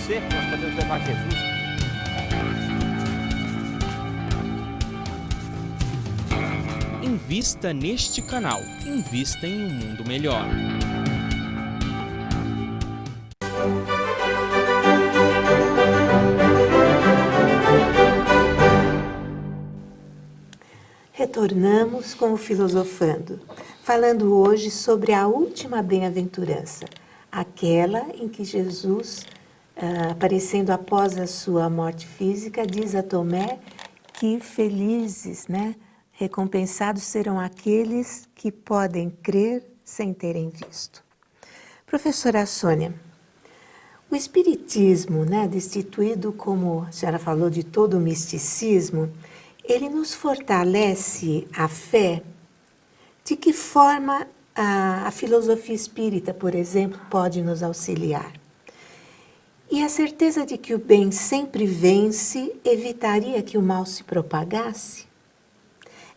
você nós podemos levar Jesus. Invista neste canal. Invista em um mundo melhor. Retornamos com o Filosofando, falando hoje sobre a última bem-aventurança, aquela em que Jesus, aparecendo após a sua morte física, diz a Tomé que felizes, recompensados serão aqueles que podem crer sem terem visto. Professora Sônia, o Espiritismo, destituído, como a senhora falou, de todo o misticismo, ele nos fortalece a fé? De que forma a filosofia espírita, por exemplo, pode nos auxiliar? E a certeza de que o bem sempre vence evitaria que o mal se propagasse?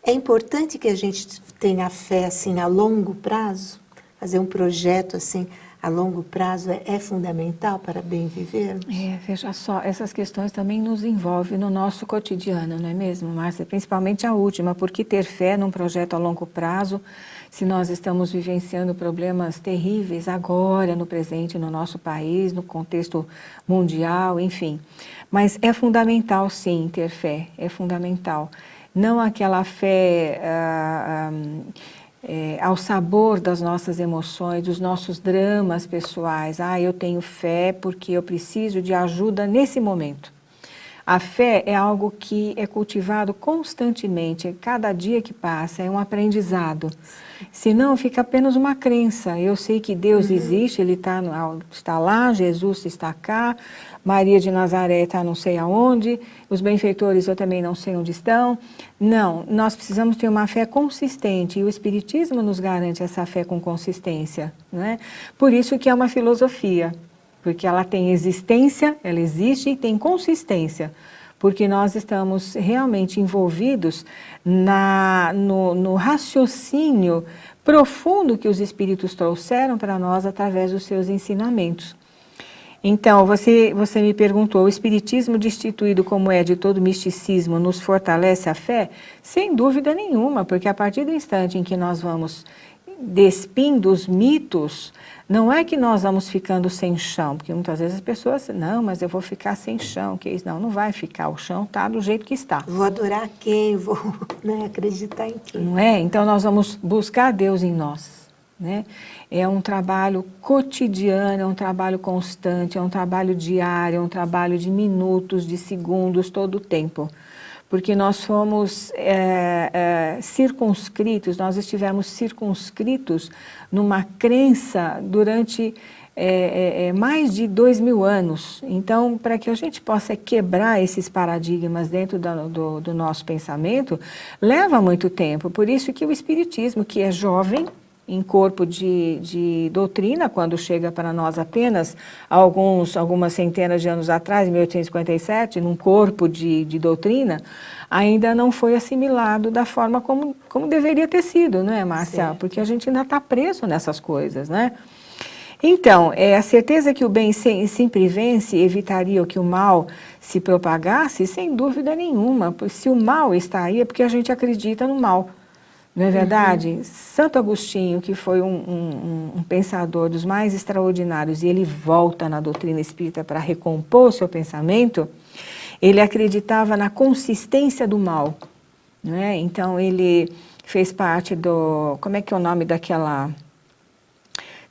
É importante que a gente tenha fé assim a longo prazo? Fazer um projeto assim a longo prazo é fundamental para bem vivermos? Veja só, essas questões também nos envolvem no nosso cotidiano, não é mesmo, Márcia? Principalmente a última, porque ter fé num projeto a longo prazo, se nós estamos vivenciando problemas terríveis agora, no presente, no nosso país, no contexto mundial, enfim. Mas é fundamental, sim, ter fé, é fundamental. Não aquela fé ao sabor das nossas emoções, dos nossos dramas pessoais. Eu tenho fé porque eu preciso de ajuda nesse momento. A fé é algo que é cultivado constantemente, cada dia que passa é um aprendizado. Senão fica apenas uma crença. Eu sei que Deus existe, Ele está lá, Jesus está cá, Maria de Nazaré está não sei aonde, os benfeitores eu também não sei onde estão. Não, nós precisamos ter uma fé consistente e o Espiritismo nos garante essa fé com consistência, né? Por isso que é uma filosofia, porque ela tem existência, ela existe e tem consistência, porque nós estamos realmente envolvidos no raciocínio profundo que os Espíritos trouxeram para nós através dos seus ensinamentos. Então, você me perguntou, o Espiritismo destituído como é de todo misticismo nos fortalece a fé? Sem dúvida nenhuma, porque a partir do instante em que nós vamos despindo os mitos, não é que nós vamos ficando sem chão, porque muitas vezes as pessoas, não, mas eu vou ficar sem chão, que isso? Não vai ficar, o chão está do jeito que está. Vou adorar quem? Vou acreditar em quem? Não é? Então nós vamos buscar Deus em nós, né? É um trabalho cotidiano, é um trabalho constante, é um trabalho diário, é um trabalho de minutos, de segundos, todo o tempo. Porque nós fomos circunscritos, nós estivemos circunscritos numa crença durante mais de 2000 anos. Então, para que a gente possa quebrar esses paradigmas dentro do nosso pensamento, leva muito tempo. Por isso que o Espiritismo, que é jovem, em corpo de doutrina, quando chega para nós apenas algumas centenas de anos atrás, em 1857, num corpo de doutrina, ainda não foi assimilado da forma como deveria ter sido, não é, Márcia? Certo. Porque a gente ainda está preso nessas coisas, né? Então, a certeza que o bem sempre vence evitaria que o mal se propagasse, sem dúvida nenhuma. Se o mal está aí, é porque a gente acredita no mal. Não é verdade? Santo Agostinho, que foi um pensador dos mais extraordinários, e ele volta na doutrina espírita para recompor o seu pensamento, ele acreditava na consistência do mal. Não é? Então, ele fez parte como é que é o nome daquela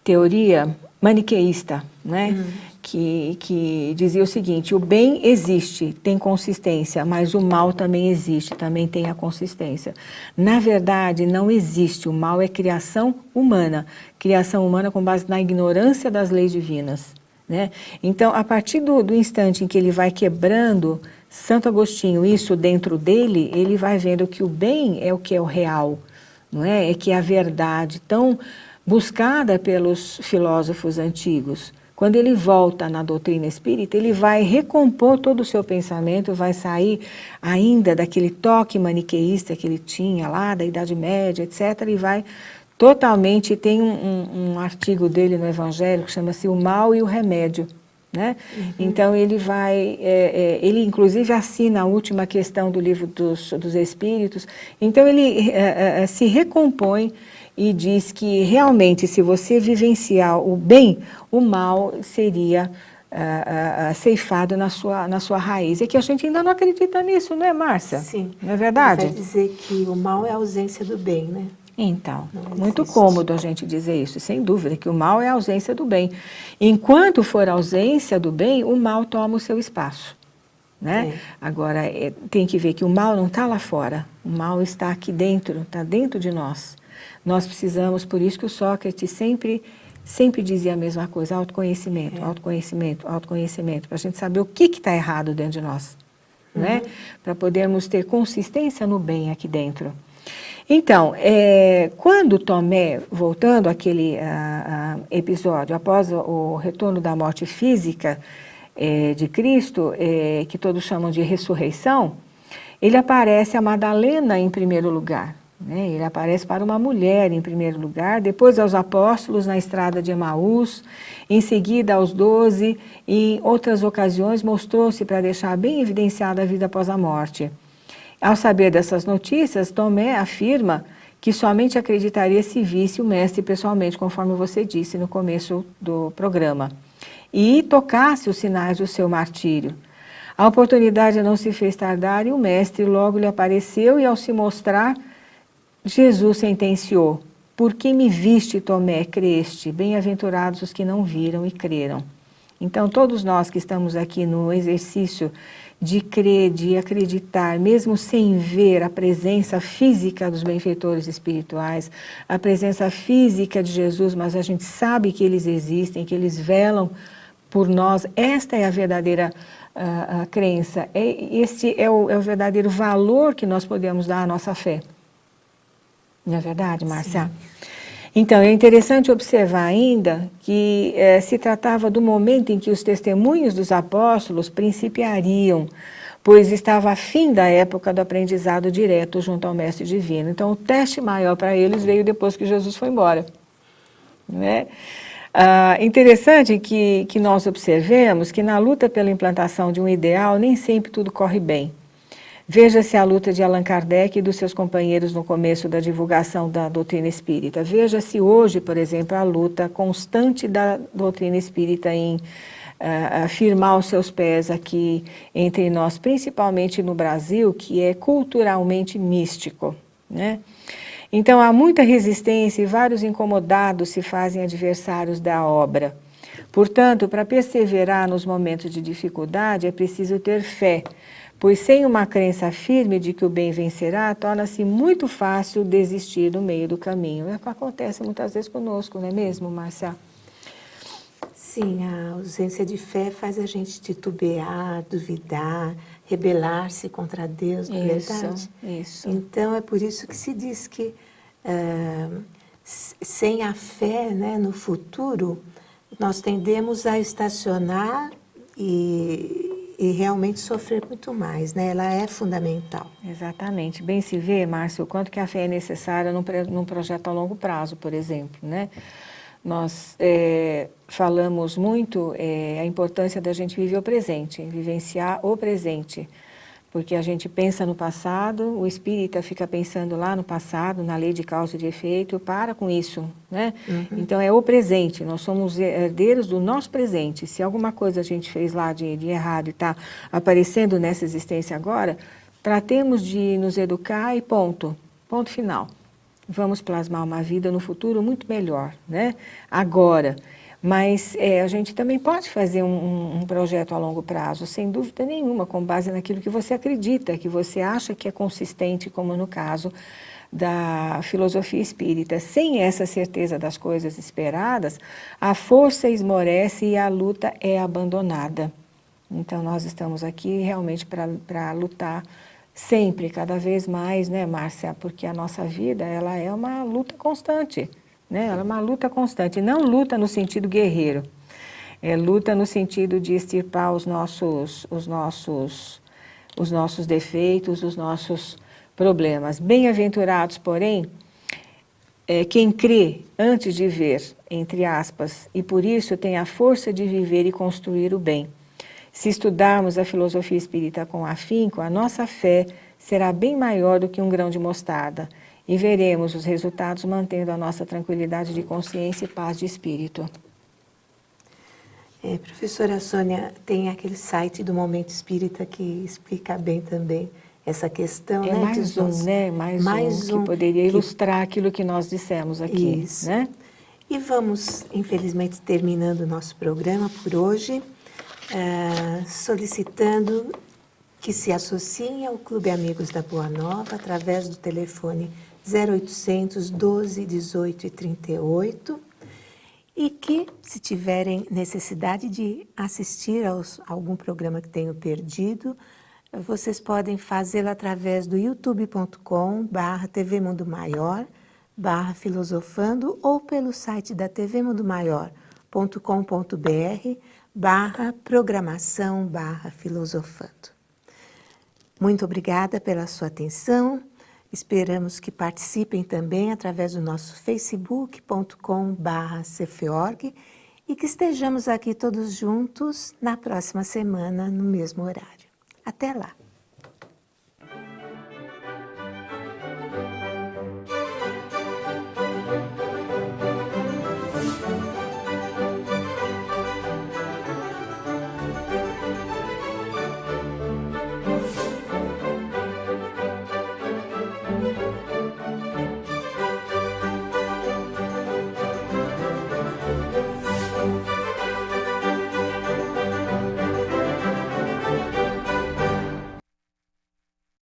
teoria maniqueísta, né? Que dizia o seguinte: o bem existe, tem consistência, mas o mal também existe, também tem a consistência. Na verdade, não existe, o mal é criação humana com base na ignorância das leis divinas, né? Então, a partir do instante em que ele vai quebrando, Santo Agostinho, isso dentro dele, ele vai vendo que o bem é o que é o real, não é? É que é a verdade tão buscada pelos filósofos antigos. Quando ele volta na doutrina espírita, ele vai recompor todo o seu pensamento, vai sair ainda daquele toque maniqueísta que ele tinha lá, da Idade Média, etc., e vai totalmente, tem um artigo dele no Evangelho que chama-se O Mal e o Remédio, né? Então ele vai, ele inclusive assina a última questão do livro dos Espíritos, então ele se recompõe e diz que realmente se você vivenciar o bem, o mal seria ceifado na sua raiz. É que a gente ainda não acredita nisso, não é, Márcia? Sim. Não é verdade? Vai dizer que o mal é a ausência do bem, né? Então, Não muito existe. cômodo a gente dizer isso, sem dúvida, que o mal é a ausência do bem. Enquanto for a ausência do bem, o mal toma o seu espaço, né? Agora, tem que ver que o mal não está lá fora, o mal está aqui dentro, está dentro de nós. Nós precisamos, por isso que o Sócrates sempre dizia a mesma coisa, autoconhecimento, autoconhecimento, autoconhecimento, para a gente saber o que está errado dentro de nós, né? Para podermos ter consistência no bem aqui dentro. Então, quando Tomé, voltando àquele episódio, após o retorno da morte física de Cristo, que todos chamam de ressurreição, ele aparece a Madalena em primeiro lugar, né? Ele aparece para uma mulher em primeiro lugar, depois aos apóstolos na estrada de Emaús, em seguida aos 12, e em outras ocasiões mostrou-se para deixar bem evidenciada a vida após a morte. Ao saber dessas notícias, Tomé afirma que somente acreditaria se visse o mestre pessoalmente, conforme você disse no começo do programa, e tocasse os sinais do seu martírio. A oportunidade não se fez tardar e o mestre logo lhe apareceu e, ao se mostrar, Jesus sentenciou: "Por que me viste, Tomé, creste? Bem-aventurados os que não viram e creram." Então, todos nós que estamos aqui no exercício de crer, de acreditar, mesmo sem ver a presença física dos benfeitores espirituais, a presença física de Jesus, mas a gente sabe que eles existem, que eles velam por nós, esta é a verdadeira crença, este é o verdadeiro valor que nós podemos dar à nossa fé. Não é verdade, Márcia? Então, é interessante observar ainda que se tratava do momento em que os testemunhos dos apóstolos principiariam, pois estava a fim da época do aprendizado direto junto ao Mestre Divino. Então, o teste maior para eles veio depois que Jesus foi embora, né? Interessante que nós observemos que na luta pela implantação de um ideal, nem sempre tudo corre bem. Veja-se a luta de Allan Kardec e dos seus companheiros no começo da divulgação da doutrina espírita. Veja-se hoje, por exemplo, a luta constante da doutrina espírita em afirmar os seus pés aqui entre nós, principalmente no Brasil, que é culturalmente místico, né? Então, há muita resistência e vários incomodados se fazem adversários da obra. Portanto, para perseverar nos momentos de dificuldade, é preciso ter fé, pois sem uma crença firme de que o bem vencerá, torna-se muito fácil desistir no meio do caminho. É o que acontece muitas vezes conosco, não é mesmo, Márcia? Sim, a ausência de fé faz a gente titubear, duvidar, rebelar-se contra Deus, não é verdade? Isso. Então, é por isso que se diz que sem a fé, né, no futuro, nós tendemos a estacionar e realmente sofrer muito mais, né? Ela é fundamental. Exatamente. Bem se vê, Márcio, o quanto que a fé é necessária num projeto a longo prazo, por exemplo, né? Nós falamos muito a importância da gente viver o presente, vivenciar o presente, porque a gente pensa no passado, o espírita fica pensando lá no passado, na lei de causa e de efeito, para com isso, né? Então é o presente, nós somos herdeiros do nosso presente. Se alguma coisa a gente fez lá de errado e está aparecendo nessa existência agora, tratemos de nos educar e ponto final. Vamos plasmar uma vida no futuro muito melhor, né? Agora. Mas a gente também pode fazer um projeto a longo prazo, sem dúvida nenhuma, com base naquilo que você acredita, que você acha que é consistente, como no caso da filosofia espírita. Sem essa certeza das coisas esperadas, a força esmorece e a luta é abandonada. Então, nós estamos aqui realmente para lutar sempre, cada vez mais, né, Márcia? Porque a nossa vida, ela é uma luta constante. Né? Ela é uma luta constante, não luta no sentido guerreiro, é luta no sentido de extirpar os nossos defeitos, os nossos problemas. Bem-aventurados, porém, quem crê antes de ver, entre aspas, e por isso tem a força de viver e construir o bem. Se estudarmos a filosofia espírita com afinco, a nossa fé será bem maior do que um grão de mostarda e veremos os resultados mantendo a nossa tranquilidade de consciência e paz de espírito. Professora Sônia, tem aquele site do Momento Espírita que explica bem também essa questão, né? Mais um, né? Mais um que poderia ilustrar aquilo que nós dissemos aqui. Isso. Né? E vamos, infelizmente, terminando o nosso programa por hoje, solicitando que se associem ao Clube Amigos da Boa Nova através do telefone 0800 12 18 e 38 e que, se tiverem necessidade de assistir a algum programa que tenham perdido, vocês podem fazê-lo através do youtube.com/TV Mundo Maior, /filosofando, ou pelo site da tvmundoMaior.com.br/programação/filosofando. Muito obrigada pela sua atenção. Esperamos que participem também através do nosso facebook.com/cefeorg e que estejamos aqui todos juntos na próxima semana, no mesmo horário. Até lá!